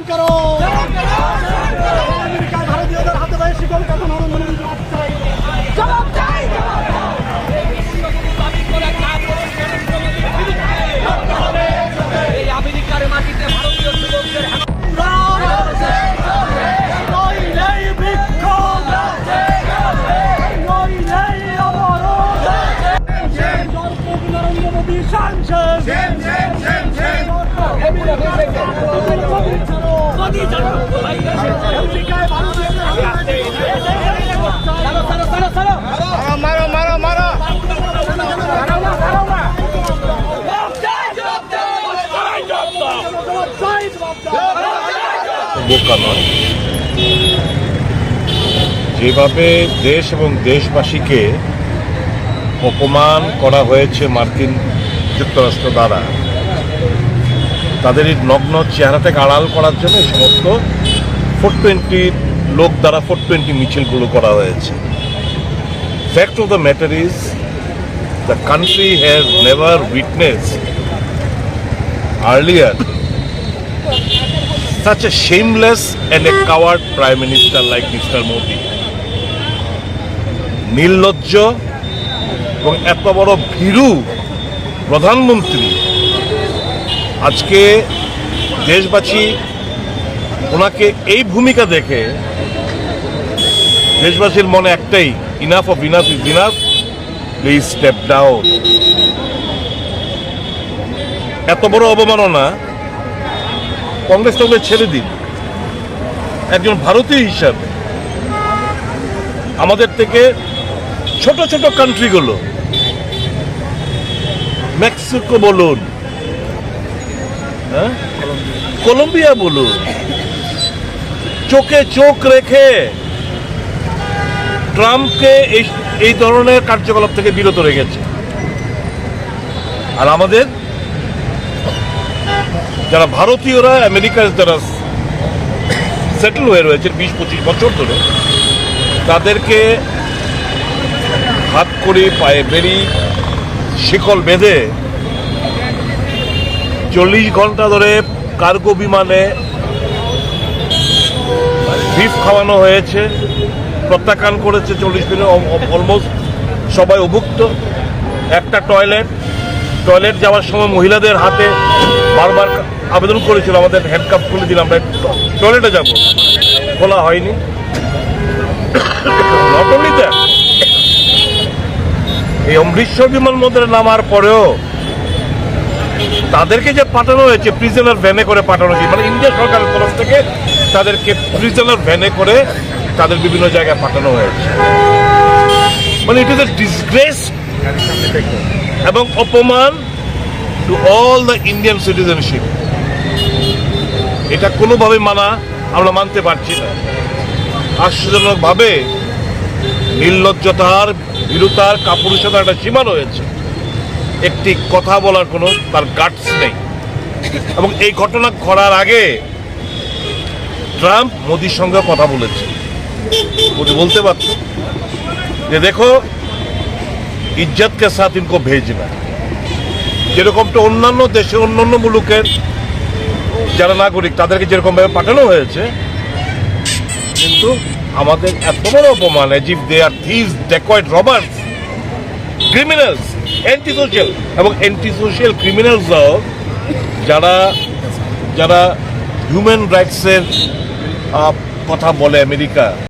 করো আমেরিকায় ভারতীয়দের হাতে পায়ে শিকল কাটানো আমেরিকার মাটিতে ভারতীয় যুবকদের মারো মারো মারো বোকা নয়। যেভাবে দেশ এবং দেশবাসীকে অপমান করা হয়েছে মার্কিন যুক্তরাষ্ট্র দ্বারা, তাদের এই নগ্ন চেহারাটাকে আড়াল করার জন্য এই সমস্ত 420 লোক দ্বারা 420 মিছিলগুলো করা হয়েছে। Fact of the matter is the country has never witnessed earlier such a shameless and a coward Prime Minister like Mr. Modi. নির্লজ্জ এবং এত বড় ভীরু প্রধানমন্ত্রী আজকে দেশবাসী ওনাকে এই ভূমিকা দেখে দেশবাসীর মনে একটাই, enough of enough is enough, please step down. এত বড় অবমাননা কংগ্রেস টংগ্রেস ছেড়ে দিন, একজন ভারতীয় হিসাবে আমাদের থেকে ছোট ছোট কান্ট্রিগুলো, মেক্সিকো বলুন, কলম্বিয়া বলুন, চোখে চোখ রেখে ট্রাম্পকে এই ধরনের কার্যকলাপ থেকে বিরত রেখেছে। আর আমাদের যারা ভারতীয়রা আমেরিকার যারা সেটেল হয়ে রয়েছে 20-25 বছর ধরে, তাদেরকে হাত করে পায়ে বেরি শিকল বেঁধে 40 ঘন্টা ধরে কার্গো বিমানে বিফ খাওয়ানো হয়েছে, প্রত্যাখ্যান করেছে 40 দিনে অলমোস্ট সবাই অভুক্ত। একটা টয়লেট যাওয়ার সময় মহিলাদের হাতে বারবার আবেদন করেছিল আমাদের হ্যান্ডকাপ খুলে দিন, আমরা টয়লেটে যাব, খোলা হয়নি। নট অনলি দ্যাট, এই অমৃতসর বিমানবন্দরে নামার পরেও তাদেরকে যে পাঠানো হয়েছে প্রিজনার ভ্যানে করে পাঠানো হয়েছে, মানে ইন্ডিয়া সরকারের তরফ থেকে তাদেরকে প্রিজনার ভ্যানে করে তাদের বিভিন্ন জায়গায় পাঠানো হয়েছে। মানে ইট ইজ এ ডিসগ্রেস এবং অপমান to all the Indian citizenship. এটা কোনোভাবে আমরা মানতে পারছি না। আশ্চর্যজনকভাবে নির্লজ্জতার, ভীরুতার, কাপুরুষতার একটা সীমা রয়েছে। একটি কথা বলার কোনো তার গাটস নেই। এবং এই ঘটনা ঘটার আগে ট্রাম্প মোদির সঙ্গে কথা বলেছে। মোদি বলতে পারত যে দেখো, ইজ্জতকে সাথ ইনকো ভেজনা। যেরকমটা অন্যান্য দেশে অন্যান্য মুলুকের যারা নাগরিক তাদেরকে যেরকমভাবে পাঠানো হয়েছে, কিন্তু আমাদের এত বড় অপমান, as if they are thieves, dacoit, robbers, criminals, antisocial এবং antisocial criminals যারা হিউম্যান রাইটসের কথা বলে আমেরিকা।